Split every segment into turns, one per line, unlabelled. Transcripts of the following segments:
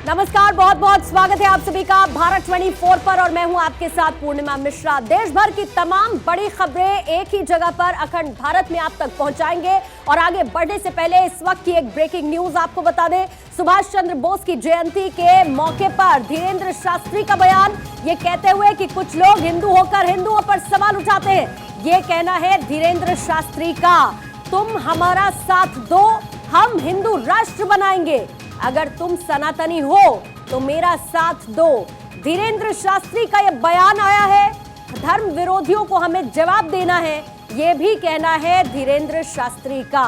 नमस्कार, बहुत बहुत स्वागत है आप सभी का भारत 24 पर और मैं हूं आपके साथ पूर्णिमा मिश्रा। देश भर की तमाम बड़ी खबरें एक ही जगह पर अखंड भारत में आप तक पहुंचाएंगे। और आगे बढ़ने से पहले इस वक्त की एक ब्रेकिंग न्यूज आपको बता दें। सुभाष चंद्र बोस की जयंती के मौके पर धीरेंद्र शास्त्री का बयान, ये कहते हुए कि कुछ लोग हिंदू होकर हिंदुओं पर सवाल उठाते हैं। ये कहना है धीरेंद्र शास्त्री का, तुम हमारा साथ दो, हम हिंदू राष्ट्र बनाएंगे। अगर तुम सनातनी हो तो मेरा साथ दो। धीरेंद्र शास्त्री का यह बयान आया है। धर्म विरोधियों को हमें जवाब देना है, यह भी कहना है धीरेंद्र शास्त्री का।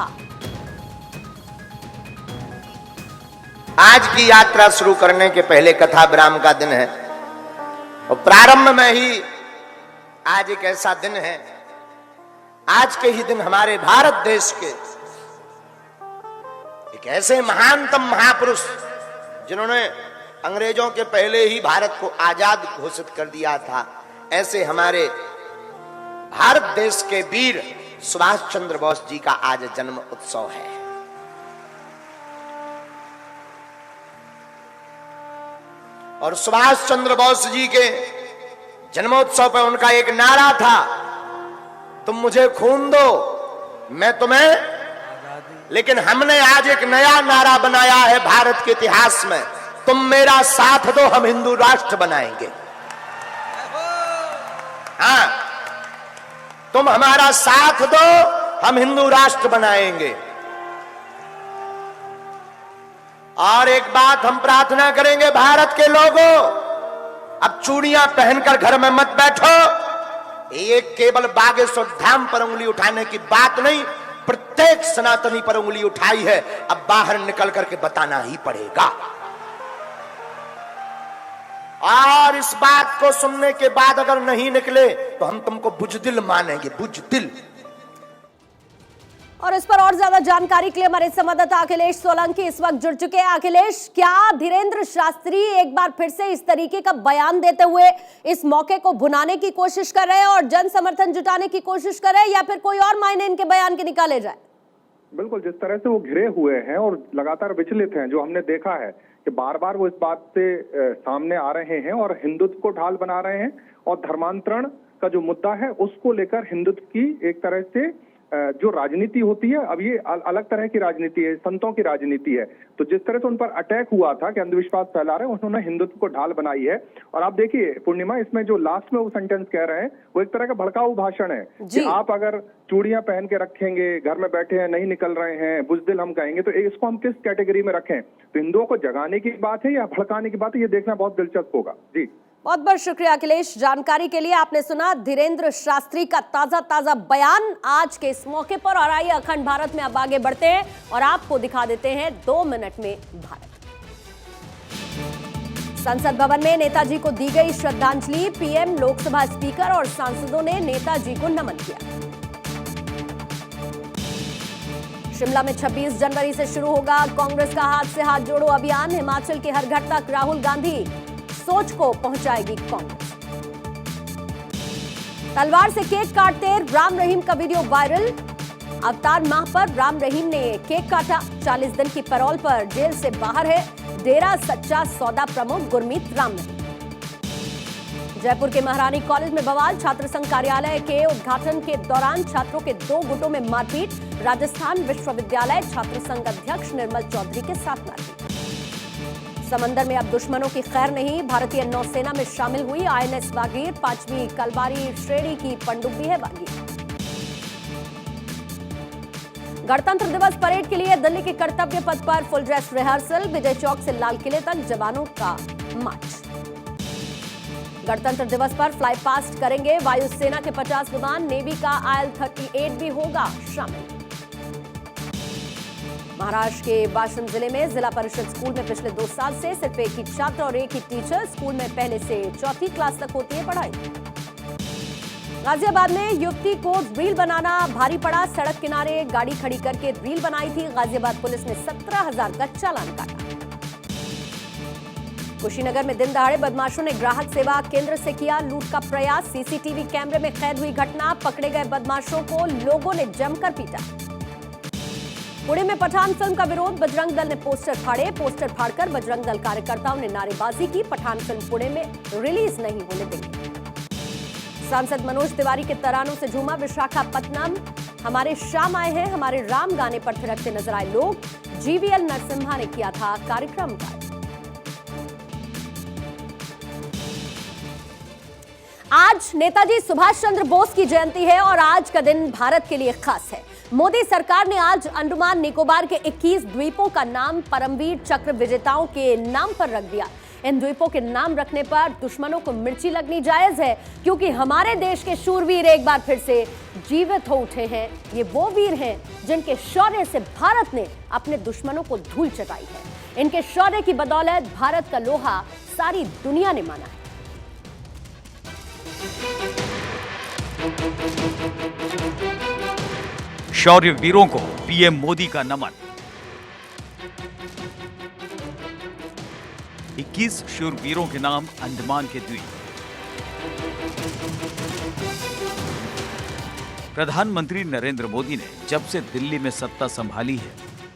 आज की यात्रा शुरू करने के पहले कथा विराम का दिन है और प्रारंभ में ही आज एक ऐसा दिन है, आज के ही दिन हमारे भारत देश के एक ऐसे महानतम महापुरुष जिन्होंने अंग्रेजों के पहले ही भारत को आजाद घोषित कर दिया था, ऐसे हमारे भारत देश के वीर सुभाष चंद्र बोस जी का आज जन्म उत्सव है। और सुभाष चंद्र बोस जी के जन्मोत्सव पर उनका एक नारा था, तुम मुझे खून दो मैं तुम्हें। लेकिन हमने आज एक नया नारा बनाया है भारत के इतिहास में, तुम मेरा साथ दो हम हिंदू राष्ट्र बनाएंगे। हाँ, तुम हमारा साथ दो हम हिंदू राष्ट्र बनाएंगे। और एक बात हम प्रार्थना करेंगे भारत के लोगों, अब चूड़ियां पहनकर घर में मत बैठो। ये केवल बागेश्वर धाम पर उंगली उठाने की बात नहीं, प्रत्येक सनातनी पर उंगली उठाई है, अब बाहर निकल करके बताना ही पड़ेगा। और इस बात को सुनने के बाद अगर नहीं निकले तो हम तुमको बुजदिल मानेंगे, बुजदिल।
और इस पर और ज्यादा जानकारी के लिए हमारे संवाददाता अखिलेश सोलंकी इस वक्त जुड़ चुके हैं। अखिलेश, क्या धीरेंद्र शास्त्री एक बार फिर से इस तरीके का बयान देते हुए इस मौके को भुनाने की कोशिश कर रहे हैं और जन समर्थन जुटाने की कोशिश कर रहे हैं, या फिर कोई और मायने इनके बयान के निकाले जाए?
बिल्कुल, जिस तरह से वो घिरे हुए हैं और लगातार विचलित हैं, जो हमने देखा है कि बार बार वो इस बात से सामने आ रहे हैं और हिंदुत्व को ढाल बना रहे हैं और धर्मांतरण का जो मुद्दा है उसको लेकर हिंदुत्व की एक तरह से जो राजनीति होती है, अब ये अलग तरह की राजनीति है, संतों की राजनीति है। तो जिस तरह से उन पर अटैक हुआ था कि अंधविश्वास फैला रहे हैं, उन्होंने हिंदुत्व को ढाल बनाई है। और आप देखिए पूर्णिमा, इसमें जो लास्ट में वो सेंटेंस कह रहे हैं वो एक तरह का भड़काऊ भाषण है कि आप अगर चूड़ियां पहन के रखेंगे, घर में बैठे हैं, नहीं निकल रहे हैं, बुजदिल हम कहेंगे, तो इसको हम किस कैटेगरी में रखें? तो हिंदुओं को जगाने की बात है या भड़काने की बात है, ये देखना बहुत दिलचस्प होगा। जी,
बहुत बहुत शुक्रिया अखिलेश जानकारी के लिए। आपने सुना धीरेंद्र शास्त्री का ताजा बयान आज के इस मौके पर। और आइए अखंड भारत में अब आगे बढ़ते हैं और आपको दिखा देते हैं 2 मिनट में भारत। संसद भवन में नेताजी को दी गई श्रद्धांजलि। पीएम, लोकसभा स्पीकर और सांसदों ने नेताजी को नमन किया। शिमला में 26 जनवरी से शुरू होगा कांग्रेस का हाथ से हाथ जोड़ो अभियान। हिमाचल के हर घर तक राहुल गांधी सोच को पहुंचाएगी कांग्रेस। तलवार से केक काटते राम रहीम का वीडियो वायरल। अवतार माह पर राम रहीम ने केक काटा। 40 दिन की पैरोल पर जेल से बाहर है डेरा सच्चा सौदा प्रमुख गुरमीत राम रहीम। जयपुर के महारानी कॉलेज में बवाल। छात्र संघ कार्यालय के उद्घाटन के दौरान छात्रों के 2 गुटों में मारपीट। राजस्थान विश्वविद्यालय छात्र संघ अध्यक्ष निर्मल चौधरी के साथ मारपीट। समंदर में अब दुश्मनों की खैर नहीं। भारतीय नौसेना में शामिल हुई INS वागीर। 5वीं कलबारी श्रेणी की पनडुब्बी है वागीर। गणतंत्र दिवस परेड के लिए दिल्ली के कर्तव्य पथ पर full dress rehearsal. Vijay Chowk से लाल किले तक जवानों का मार्च। गणतंत्र दिवस पर फ्लाई पास्ट करेंगे वायुसेना के 50 विमान। नेवी का IL-38 भी होगा शामिल। महाराष्ट्र के वाशिम जिले में जिला परिषद स्कूल में पिछले 2 साल से सिर्फ एक ही छात्र और एक ही टीचर। स्कूल में पहले से 4वीं क्लास तक होती है पढ़ाई। गाजियाबाद में युवती को रील बनाना भारी पड़ा। सड़क किनारे गाड़ी खड़ी करके रील बनाई थी। गाजियाबाद पुलिस ने 17,000 का चालान काटा। कुशीनगर में दिन दहाड़े बदमाशों ने ग्राहक सेवा केंद्र से किया लूट का प्रयास। सीसीटीवी कैमरे में कैद हुई घटना। पकड़े गए बदमाशों को लोगों ने जमकर पीटा। पुणे में पठान फिल्म का विरोध, बजरंग दल ने पोस्टर फाड़े। पोस्टर फाड़कर बजरंग दल कार्यकर्ताओं ने नारेबाजी की। पठान फिल्म पुणे में रिलीज नहीं होने देंगे। सांसद मनोज तिवारी के तरानों से झूमा विशाखापत्तनम। हमारे शाम आए हैं, हमारे राम गाने पर थिरकते नजर आए लोग। जीवीएल नरसिम्हा ने किया था कार्यक्रम का। आज नेताजी सुभाष चंद्र बोस की जयंती है और आज का दिन भारत के लिए खास है। मोदी सरकार ने आज अंडमान निकोबार के 21 द्वीपों का नाम परमवीर चक्र विजेताओं के नाम पर रख दिया। इन द्वीपों के नाम रखने पर दुश्मनों को मिर्ची लगनी जायज है, क्योंकि हमारे देश के शूरवीर एक बार फिर से जीवित हो उठे हैं। ये वो वीर हैं जिनके शौर्य से भारत ने अपने दुश्मनों को धूल चटाई है। इनके शौर्य की बदौलत भारत का लोहा सारी दुनिया ने माना है।
शौर्य वीरों को पीएम मोदी का नमन। 21 शूरवीरों के नाम अंडमान के द्वीप। प्रधानमंत्री नरेंद्र मोदी ने जब से दिल्ली में सत्ता संभाली है,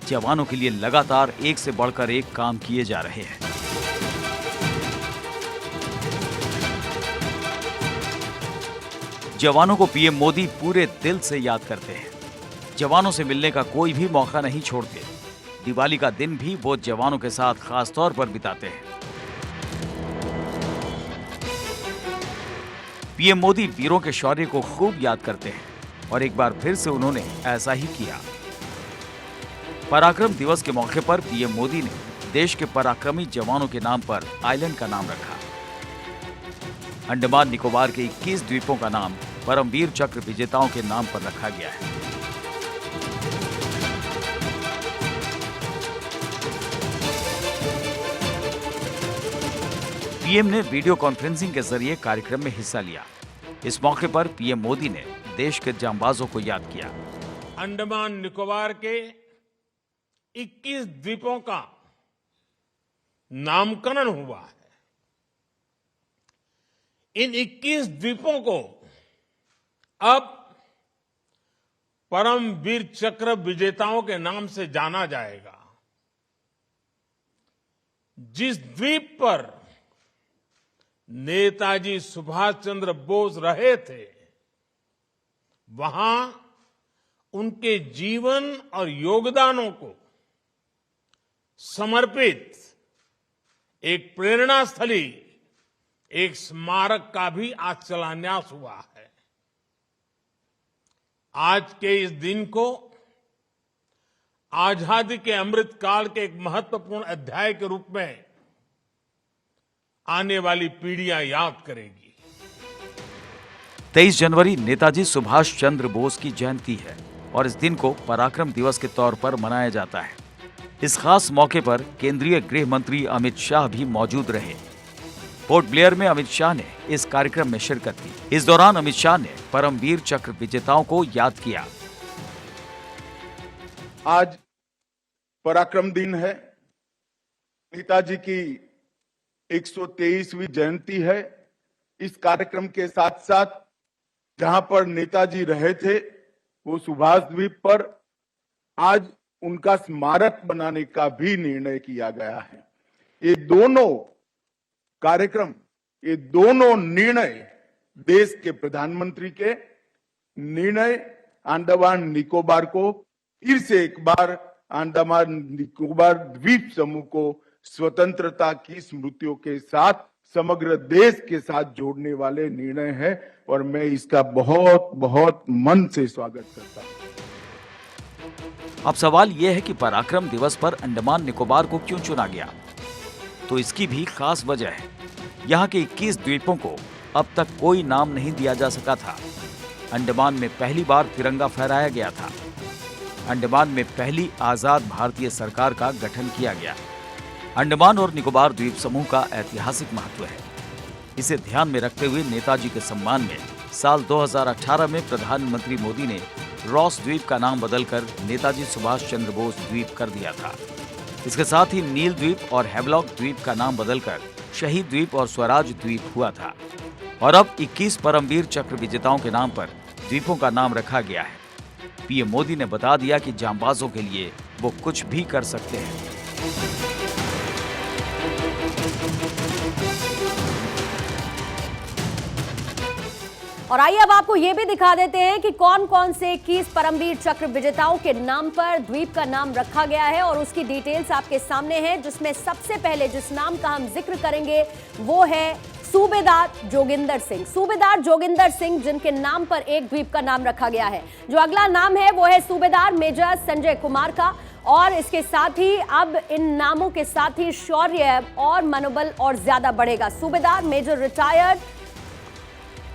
जवानों के लिए लगातार एक से बढ़कर एक काम किए जा रहे हैं। जवानों को पीएम मोदी पूरे दिल से याद करते हैं। जवानों से मिलने का कोई भी मौका नहीं छोड़ते। दिवाली का दिन भी वो जवानों के साथ खास तौर पर बिताते हैं। पीएम मोदी वीरों के शौर्य को खूब याद करते हैं और एक बार फिर से उन्होंने ऐसा ही किया। पराक्रम दिवस के मौके पर पीएम मोदी ने देश के पराक्रमी जवानों के नाम पर आइलैंड का नाम रखा। अंडमान निकोबार के 21 द्वीपों का नाम परमवीर चक्र विजेताओं के नाम पर रखा गया है। पीएम ने वीडियो कॉन्फ्रेंसिंग के जरिए कार्यक्रम में हिस्सा लिया। इस मौके पर पीएम मोदी ने देश के जांबाजों को याद किया।
अंडमान निकोबार के 21 द्वीपों का नामकरण हुआ है। इन 21 द्वीपों को अब परमवीर चक्र विजेताओं के नाम से जाना जाएगा। जिस द्वीप पर नेताजी सुभाष चंद्र बोस रहे थे, वहां उनके जीवन और योगदानों को समर्पित एक प्रेरणा स्थली, एक स्मारक का भी आज शिलान्यास हुआ है। आज के इस दिन को आजादी के अमृत काल के एक महत्वपूर्ण अध्याय के रूप में आने वाली पीढ़ियां याद करेगी।
23 जनवरी नेताजी सुभाष चंद्र बोस की जयंती है और इस दिन को पराक्रम दिवस के तौर पर मनाया जाता है। इस खास मौके पर केंद्रीय गृह मंत्री अमित शाह भी मौजूद रहे। पोर्ट ब्लेयर में अमित शाह ने इस कार्यक्रम में शिरकत की। इस दौरान अमित शाह ने परमवीर चक्र विजेताओं को याद किया।
आज पराक्रम दिन है। नेताजी की 123वीं जयंती है। इस कार्यक्रम के साथ साथ जहां पर नेताजी रहे थे, वो सुभाष द्वीप पर आज उनका स्मारक बनाने का भी निर्णय किया गया है। ये दोनों कार्यक्रम, ये दोनों निर्णय देश के प्रधानमंत्री के निर्णय अंडमान निकोबार को फिर से एक बार अंडमान निकोबार द्वीप समूह को स्वतंत्रता की स्मृतियों के साथ समग्र देश के साथ जोड़ने वाले निर्णय है और मैं इसका बहुत बहुत मन से स्वागत करता हूं।
अब सवाल यह है कि पराक्रम दिवस पर अंडमान निकोबार को क्यों चुना गया? तो इसकी भी खास वजह है। यहाँ के 21 द्वीपों को अब तक कोई नाम नहीं दिया जा सका था। अंडमान में पहली बार तिरंगा फहराया गया था। अंडमान में पहली आजाद भारतीय सरकार का गठन किया गया। अंडमान और निकोबार द्वीप समूह का ऐतिहासिक महत्व है। इसे ध्यान में रखते हुए नेताजी के सम्मान में साल 2018 में प्रधानमंत्री मोदी ने रॉस द्वीप का नाम बदलकर नेताजी सुभाष चंद्र बोस द्वीप कर दिया था। इसके साथ ही नील द्वीप और हैवलॉक द्वीप का नाम बदलकर शहीद द्वीप और स्वराज द्वीप हुआ था। और अब 21 परमवीर चक्र विजेताओं के नाम पर द्वीपों का नाम रखा गया है। पीएम मोदी ने बता दिया कि जांबाजों के लिए वो कुछ भी कर सकते हैं।
और आइए अब आपको ये भी दिखा देते हैं कि कौन कौन से 21 परमवीर चक्र विजेताओं के नाम पर द्वीप का नाम रखा गया है और उसकी डिटेल्स आपके सामने है, जिसमें सबसे पहले जिस नाम का हम जिक्र करेंगे वो है सूबेदार जोगिंदर सिंह। सूबेदार जोगिंदर सिंह जिनके नाम पर एक द्वीप का नाम रखा गया है। जो अगला नाम है वो है सूबेदार मेजर संजय कुमार का, और इसके साथ ही अब इन नामों के साथ ही शौर्य और मनोबल और ज्यादा बढ़ेगा। सूबेदार मेजर रिटायर्ड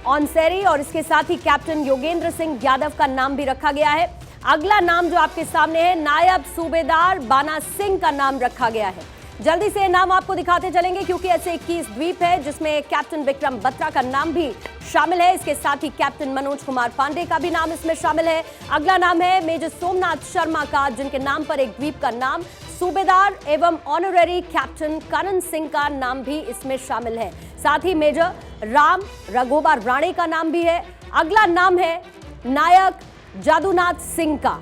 ऑनसेरी, और इसके साथ ही कैप्टन योगेंद्र सिंह यादव का नाम भी रखा गया है। अगला नाम जो आपके सामने है, नायब सूबेदार बाना सिंह का नाम रखा गया है। जल्दी से नाम आपको दिखाते चलेंगे क्योंकि ऐसे 21 द्वीप है जिसमें कैप्टन विक्रम बत्रा का नाम भी शामिल है। इसके साथ ही कैप्टन मनोज कुमार पांडे का भी नाम इसमें शामिल है। अगला नाम है मेजर सोमनाथ शर्मा का, जिनके नाम पर एक द्वीप का नाम सूबेदार एवं ऑनरेरी कैप्टन करण सिंह का नाम भी इसमें शामिल है। साथ ही मेजर राम रघोबा राणे का नाम भी है। अगला नाम है नायक जादूनाथ सिंह का,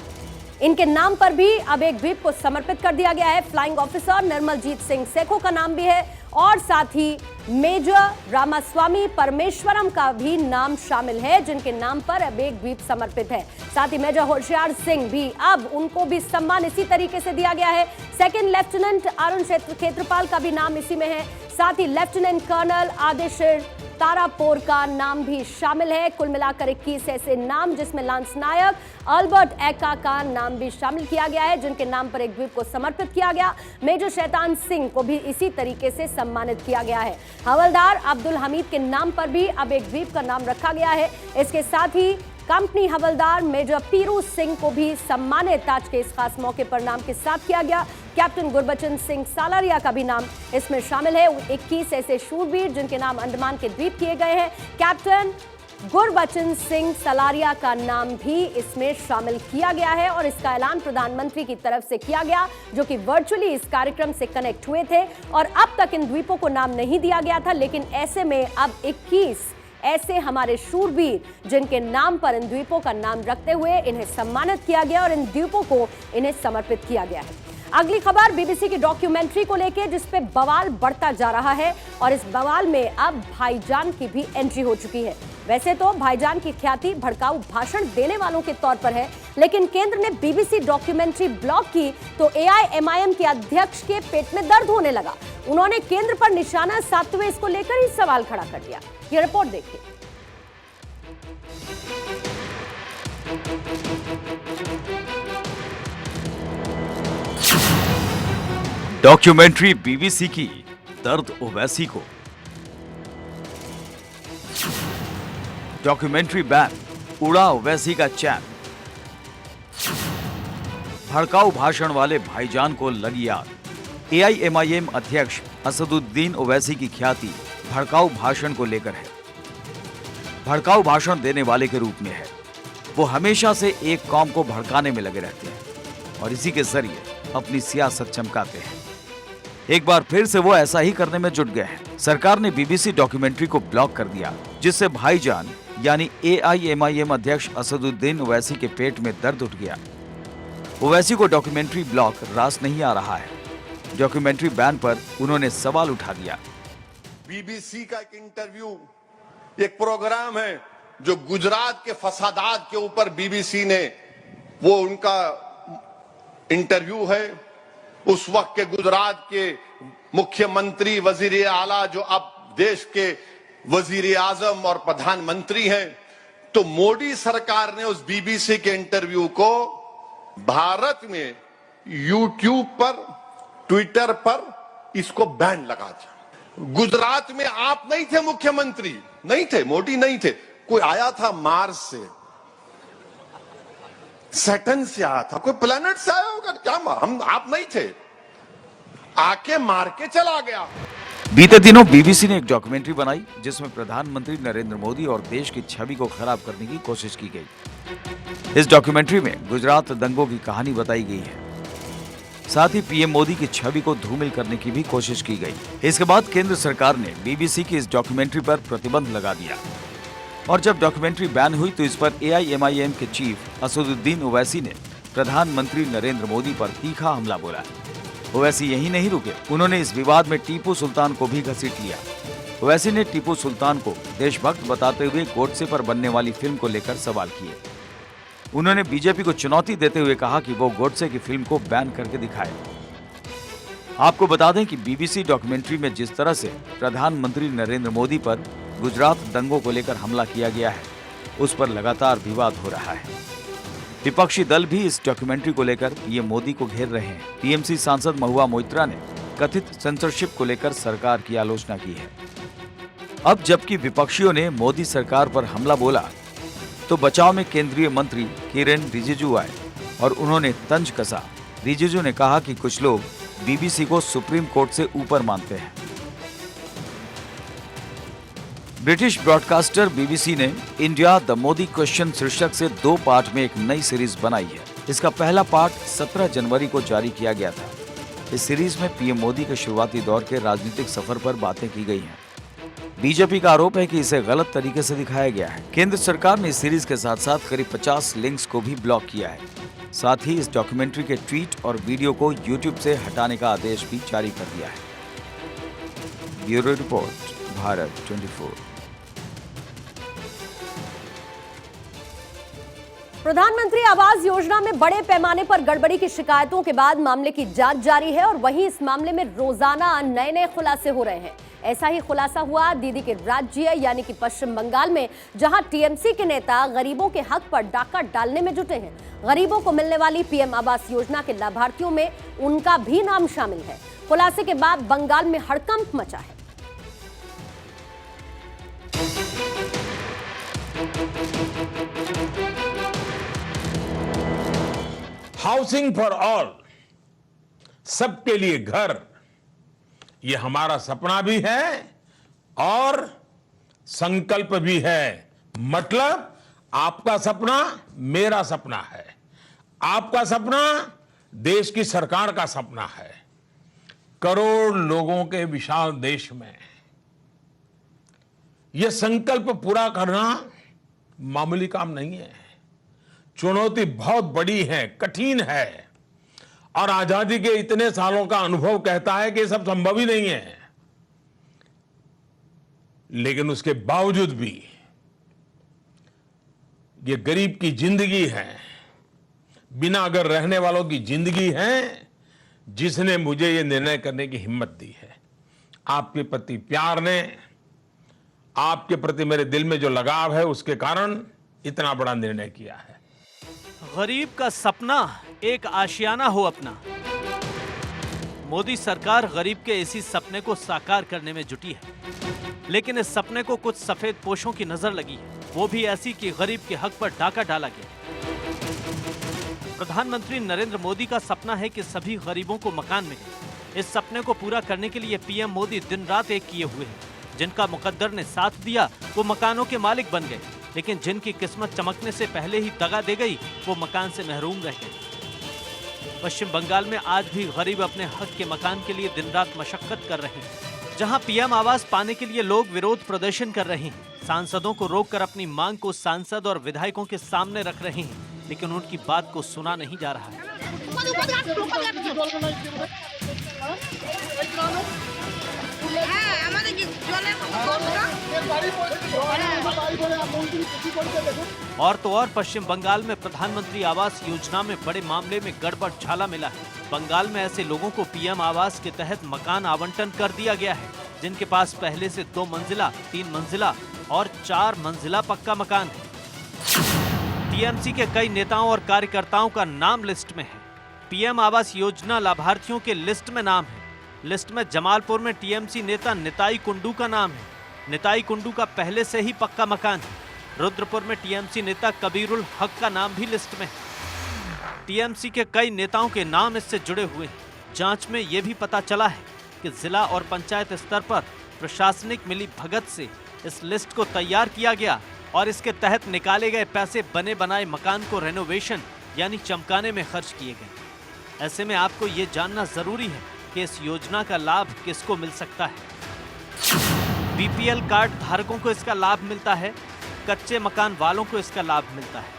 इनके नाम पर भी अब एक द्वीप को समर्पित कर दिया गया है। फ्लाइंग ऑफिसर निर्मलजीत सिंह सेखो का नाम भी है, और साथ ही मेजर रामास्वामी परमेश्वरम का भी नाम शामिल है, जिनके नाम पर अब एक द्वीप समर्पित है। साथ ही मेजर होशियार सिंह भी, अब उनको भी सम्मान इसी तरीके से दिया गया है। सेकंड लेफ्टिनेंट अरुण क्षेत्रपाल का भी नाम इसी में है। साथ ही लेफ्टिनेंट कर्नल आदिशिर तारापोर का नाम भी शामिल है। कुल मिलाकर 21 ऐसे नाम, जिसमें लांस नायक अल्बर्ट एका का नाम भी शामिल किया गया है, जिनके नाम पर एक द्वीप को समर्पित किया गया। मेजर शैतान सिंह को भी इसी तरीके से सम्मानित किया गया है। हवलदार अब्दुल हमीद के नाम पर भी अब एक द्वीप का नाम रखा गया है। इसके साथ ही कंपनी हवलदार मेजर पीरू सिंह को भी सम्मानित आज के इस खास मौके पर नाम के साथ किया गया। कैप्टन गुरबचन सिंह सालारिया का भी नाम इसमें शामिल है। 21 ऐसे शूरवीर जिनके नाम अंडमान के द्वीप किए गए हैं। कैप्टन गुरबचन सिंह सलारिया का नाम भी इसमें शामिल किया गया है, और इसका ऐलान प्रधानमंत्री की तरफ से किया गया, जो कि वर्चुअली इस कार्यक्रम से कनेक्ट हुए थे। और अब तक इन द्वीपों को नाम नहीं दिया गया था, लेकिन ऐसे में अब 21 ऐसे हमारे शूरवीर जिनके नाम पर इन द्वीपों का नाम रखते हुए इन्हें सम्मानित किया गया और इन द्वीपों को इन्हें समर्पित किया गया है। अगली खबर बीबीसी की डॉक्यूमेंट्री को लेकर, जिसपे बवाल बढ़ता जा रहा है, और इस बवाल में अब भाईजान की भी एंट्री हो चुकी है। वैसे तो भाईजान की ख्याति भड़काऊ भाषण देने वालों के तौर पर है, लेकिन केंद्र ने बीबीसी डॉक्यूमेंट्री ब्लॉक की तो एआईएमआईएम के अध्यक्ष के पेट में दर्द होने लगा। उन्होंने केंद्र पर निशाना साधते हुए इसको लेकर ही सवाल खड़ा कर दिया। ये रिपोर्ट देखिए।
डॉक्यूमेंट्री बीबीसी की दर्द ओवैसी को। डॉक्यूमेंट्री बैन, उड़ा ओवैसी का चैन। भड़काऊ भाषण वाले भाईजान को लगी आग। एआईएमआईएम अध्यक्ष असदुद्दीन ओवैसी की ख्याति भड़काऊ भाषण को लेकर है। भड़काऊ भाषण देने वाले के रूप में है। वो हमेशा से एक कौम को भड़काने में लगे रहते हैं और इसी के जरिए अपनी सियासत चमकाते हैं। एक बार फिर से वो ऐसा ही करने में जुट गए हैं। सरकार ने बीबीसी डॉक्यूमेंट्री को ब्लॉक कर दिया, जिससे भाईजान यानी एआईएमआईएम अध्यक्ष असदुद्दीन ओवैसी के पेट में दर्द उठ गया। ओवैसी को डॉक्यूमेंट्री ब्लॉक रास नहीं आ रहा है। डॉक्यूमेंट्री बैन पर उन्होंने सवाल उठा दिया।
बीबीसी का एक इंटरव्यू, एक प्रोग्राम है जो गुजरात के फसादात के ऊपर बीबीसी ने, वो उनका इंटरव्यू है। उस वक्त के गुजरात के मुख्यमंत्री, वजीर आला, जो अब देश के वजीर आजम और प्रधानमंत्री हैं, तो मोदी सरकार ने उस बीबीसी के इंटरव्यू को भारत में यूट्यूब पर, ट्विटर पर इसको बैन लगा दिया। गुजरात में आप नहीं थे मुख्यमंत्री, नहीं थे, मोदी नहीं थे, कोई आया था मार्स से, सैटर्न से आया था, कोई प्लेनेट से आया होगा क्या, हम आप नहीं थे, आके मार के चला गया।
बीते दिनों बीबीसी ने एक डॉक्यूमेंट्री बनाई जिसमें प्रधानमंत्री नरेंद्र मोदी और देश की छवि को खराब करने की कोशिश की गई। इस डॉक्यूमेंट्री में गुजरात दंगों की कहानी बताई गई है। साथ ही पीएम मोदी की छवि को धूमिल करने की भी कोशिश की गई। इसके बाद केंद्र सरकार ने बीबीसी की इस डॉक्यूमेंट्री पर प्रतिबंध लगा दिया। और जब डॉक्यूमेंट्री बैन हुई तो इस पर AIMIM के चीफ असदुद्दीन ओवैसी ने प्रधानमंत्री नरेंद्र मोदी पर तीखा हमला बोला। ओवैसी यही नहीं रुके, उन्होंने इस विवाद में टीपू सुल्तान को भी घसीट लिया। ओवैसी ने टीपू सुल्तान को देशभक्त बताते हुए गोडसे पर बनने वाली फिल्म को लेकर सवाल किए। उन्होंने बीजेपी को चुनौती देते हुए कहा कि वो गोडसे की फिल्म को बैन करके दिखाए। आपको बता दें कि BBC डॉक्यूमेंट्री में जिस तरह से प्रधानमंत्री नरेंद्र मोदी पर गुजरात दंगों को लेकर हमला किया गया है, उस पर लगातार विवाद हो रहा है। विपक्षी दल भी इस डॉक्यूमेंट्री को लेकर पीएम मोदी को घेर रहे हैं। TMC सांसद महुआ मोइत्रा ने कथित सेंसरशिप को लेकर सरकार की आलोचना की है। अब जबकि विपक्षियों ने मोदी सरकार पर हमला बोला, तो बचाव में केंद्रीय मंत्री किरेन रिजिजू आए और उन्होंने तंज कसा। रिजिजू ने कहा कि कुछ लोग BBC को सुप्रीम कोर्ट से ऊपर मानते हैं। ब्रिटिश ब्रॉडकास्टर BBC ने इंडिया द मोदी क्वेश्चन शीर्षक से 2 पार्ट में एक नई सीरीज बनाई है। इसका पहला पार्ट 17 जनवरी को जारी किया गया था। इस सीरीज में पीएम मोदी के शुरुआती दौर के राजनीतिक सफर पर बातें की गई हैं। बीजेपी का आरोप है कि इसे गलत तरीके से दिखाया गया है। केंद्र सरकार ने इस सीरीज के साथ साथ करीब 50 लिंक्स को भी ब्लॉक किया है। साथ ही इस डॉक्यूमेंट्री के ट्वीट और वीडियो को YouTube से हटाने का आदेश भी जारी कर दिया है। Bureau report, Bharat 24।
प्रधानमंत्री आवास योजना में बड़े पैमाने पर गड़बड़ी की शिकायतों के बाद मामले की जांच जारी है और वहीं इस मामले में रोजाना नए खुलासे हो रहे हैं। ऐसा ही खुलासा हुआ दीदी के राज्य यानी कि पश्चिम बंगाल में, जहां TMC के नेता गरीबों के हक पर डाका डालने में जुटे हैं। गरीबों को मिलने वाली PM आवास योजना के लाभार्थियों में उनका भी नाम शामिल है। खुलासे के बाद बंगाल में हड़कंप मचा है।
हाउसिंग फॉर ऑल, सबके लिए घर, ये हमारा सपना भी है और संकल्प भी है। मतलब आपका सपना मेरा सपना है, आपका सपना देश की सरकार का सपना है। करोड़ लोगों के विशाल देश में यह संकल्प पूरा करना मामूली काम नहीं है। चुनौती बहुत बड़ी है, कठिन है और आजादी के इतने सालों का अनुभव कहता है कि सब संभव ही नहीं है। लेकिन उसके बावजूद भी ये गरीब की जिंदगी है, बिना घर रहने वालों की जिंदगी है, जिसने मुझे ये निर्णय करने की हिम्मत दी है। आपके प्रति प्यार ने, आपके प्रति मेरे दिल में जो लगाव है, उसके कारण इतना बड़ा निर्णय किया है।
गरीब का सपना एक आशियाना हो अपना। मोदी सरकार गरीब के इसी सपने को साकार करने में जुटी है। लेकिन इस सपने को कुछ सफेद पोशों की नजर लगी है, वो भी ऐसी कि गरीब के हक पर डाका डाला गया। प्रधानमंत्री नरेंद्र मोदी का सपना है कि सभी गरीबों को मकान मिले। इस सपने को पूरा करने के लिए PM मोदी दिन रात एक किए हुए हैं। जिनका मुकद्दर ने साथ दिया वो मकानों के मालिक बन गए, लेकिन जिनकी किस्मत चमकने से पहले ही दगा दे गई वो मकान से महरूम रह गए। पश्चिम बंगाल में आज भी गरीब अपने हक के मकान के लिए दिन रात मशक्कत कर रहे हैं। जहां PM आवास पाने के लिए लोग विरोध प्रदर्शन कर रहे हैं, सांसदों को रोककर अपनी मांग को सांसद और विधायकों के सामने रख रहे हैं, लेकिन उनकी बात को सुना नहीं जा रहा है। और तो और पश्चिम बंगाल में प्रधानमंत्री आवास योजना में बड़े मामले में गड़बड़ झाला मिला है। बंगाल में ऐसे लोगों को PM आवास के तहत मकान आवंटन कर दिया गया है जिनके पास पहले से 2 मंजिला, 3 मंजिला और 4 मंजिला पक्का मकान है। TMC के कई नेताओं और कार्यकर्ताओं का नाम लिस्ट में है। PM आवास योजना लाभार्थियों के लिस्ट में नाम है। लिस्ट में जमालपुर में TMC नेता निताई कुंडू का नाम है। निताई कुंडू का पहले से ही पक्का मकान है। रुद्रपुर में TMC नेता कबीरुल हक का नाम भी लिस्ट में है। TMC के कई नेताओं के नाम इससे जुड़े हुए हैं। जांच में यह भी पता चला है कि जिला और पंचायत स्तर पर प्रशासनिक मिली भगत से इस लिस्ट को तैयार किया गया और इसके तहत निकाले गए पैसे बने बनाए मकान को रेनोवेशन यानी चमकाने में खर्च किए गए। ऐसे में आपको ये जानना जरूरी है कि इस योजना का लाभ किसको मिल सकता है। BPL कार्ड धारकों को इसका लाभ मिलता है। कच्चे मकान वालों को इसका लाभ मिलता है।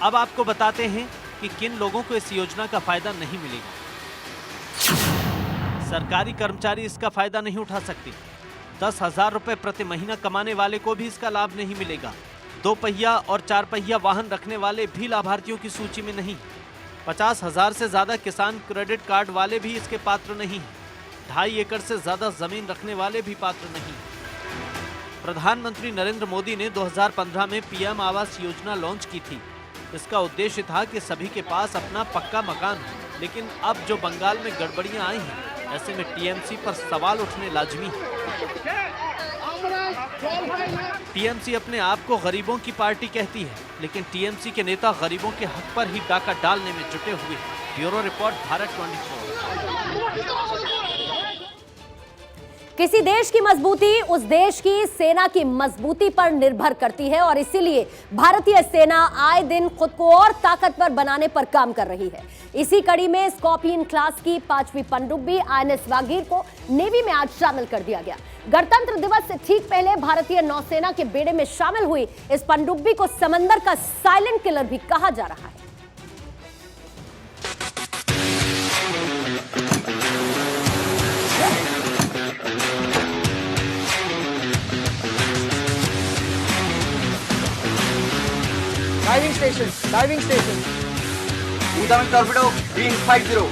अब आपको बताते हैं कि किन लोगों को इस योजना का फायदा नहीं मिलेगा। सरकारी कर्मचारी इसका फायदा नहीं उठा सकते। 10,000 रुपए प्रति महीना कमाने वाले को भी इसका लाभ नहीं मिलेगा। 2 पहिया और 4 पहिया वाहन रखने वाले भी लाभार्थियों की सूची में नहीं। 50,000 से ज्यादा किसान क्रेडिट कार्ड वाले भी इसके पात्र नहीं हैं। 2.5 एकड़ से ज्यादा जमीन रखने वाले भी पात्र नहीं। प्रधानमंत्री नरेंद्र मोदी ने 2015 में पीएम आवास योजना लॉन्च की थी। इसका उद्देश्य था कि सभी के पास अपना पक्का मकान हो, लेकिन अब जो बंगाल में गड़बड़ियां आई हैं, ऐसे में टीएमसी पर सवाल उठने लाजमी है। टीएमसी अपने आप को गरीबों की पार्टी कहती है, लेकिन टीएमसी के नेता गरीबों के हक पर ही डाका डालने में जुटे हुए हैं। Bureau report, Bharat 24।
किसी देश की मजबूती उस देश की सेना की मजबूती पर निर्भर करती है और इसीलिए भारतीय सेना आए दिन खुद को और ताकतवर बनाने पर काम कर रही है। इसी कड़ी में स्कॉर्पियन क्लास की 5वीं पनडुब्बी आईएनएस वागीर को नेवी में आज शामिल कर दिया गया। गणतंत्र दिवस से ठीक पहले भारतीय नौसेना के बेड़े में शामिल हुई इस पनडुब्बी को समंदर का साइलेंट किलर भी कहा जा रहा है।
Diving station. Incoming torpedo, being 50.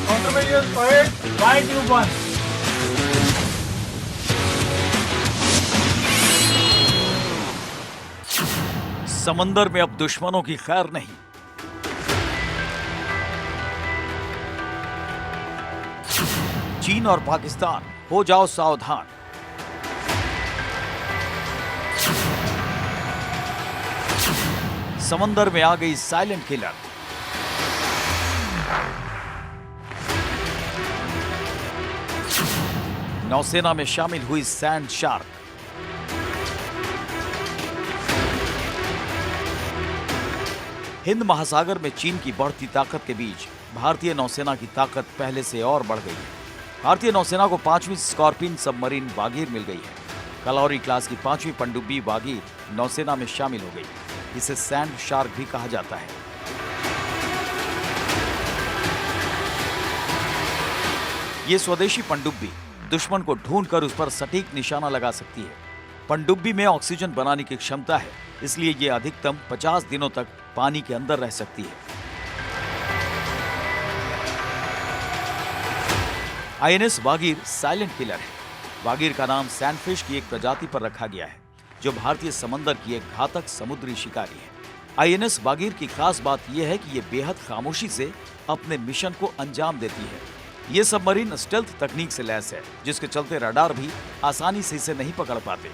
Countermeasures fired, 521.
समंदर में अब दुश्मनों की खैर नहीं। चीन और पाकिस्तान, हो जाओ सावधान। समंदर में आ गई साइलेंट किलर। नौसेना में शामिल हुई सैंड शार्क। हिंद महासागर में चीन की बढ़ती ताकत के बीच भारतीय नौसेना की ताकत पहले से और बढ़ गई है। भारतीय नौसेना को 5वीं स्कॉर्पियन सबमरीन वागीर मिल गई है। कलौरी क्लास की 5वीं पनडुब्बी वागीर नौसेना में शामिल हो गई। इसे सैंड शार्क भी कहा जाता है। ये स्वदेशी पनडुब्बी दुश्मन को ढूंढकर उस पर सटीक निशाना लगा सकती है। पनडुब्बी में ऑक्सीजन बनाने की क्षमता है, इसलिए ये अधिकतम 50 दिनों तक पानी के अंदर रह सकती है। आईएनएस वागीर साइलेंट किलर है। वागीर का नाम सैंडफिश की एक प्रजाति पर रखा गया है, जो भारतीय समंदर की एक घातक समुद्री शिकारी है। आईएनएस वागीर की खास बात यह है कि यह बेहद खामोशी से अपने मिशन को अंजाम देती है। यह सबमरीन स्टेल्थ तकनीक से लैस है, जिसके चलते रडार भी आसानी से इसे नहीं पकड़ पाते।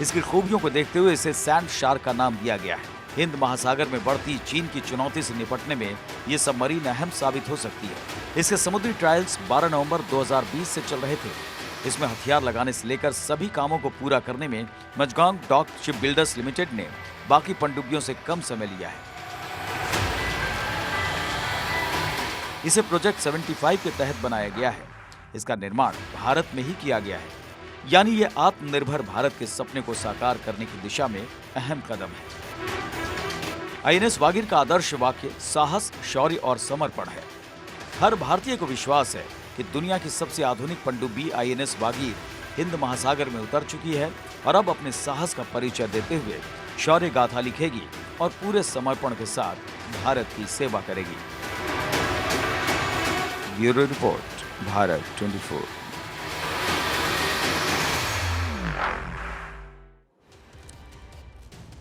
इसकी खूबियों को देखते हुए इसे सैंड शार्क का नाम दिया गया है। हिंद महासागर में बढ़ती चीन की चुनौती से निपटने में यह सबमरीन अहम साबित हो सकती है। इसके समुद्री ट्रायल्स 12 नवंबर 2020 से चल रहे थे। इसमें हथियार लगाने से लेकर सभी कामों को पूरा करने में मजगांग डॉक शिप बिल्डर्स लिमिटेड ने बाकी पनडुब्बियों से कम समय लिया है। इसे प्रोजेक्ट 75 के तहत बनाया गया है। इसका निर्माण भारत में ही किया गया है, यानी यह आत्मनिर्भर भारत के सपने को साकार करने की दिशा में अहम कदम है। आईएनएस वागीर का आदर्श वाक्य साहस, शौर्य और समर्पण है। हर भारतीय को विश्वास है कि दुनिया की सबसे आधुनिक पनडुब्बी आईएनएस वागीर हिंद महासागर में उतर चुकी है और अब अपने साहस का परिचय देते हुए शौर्य गाथा लिखेगी और पूरे समर्पण के साथ भारत की सेवा करेगी। Bureau report, Bharat 24।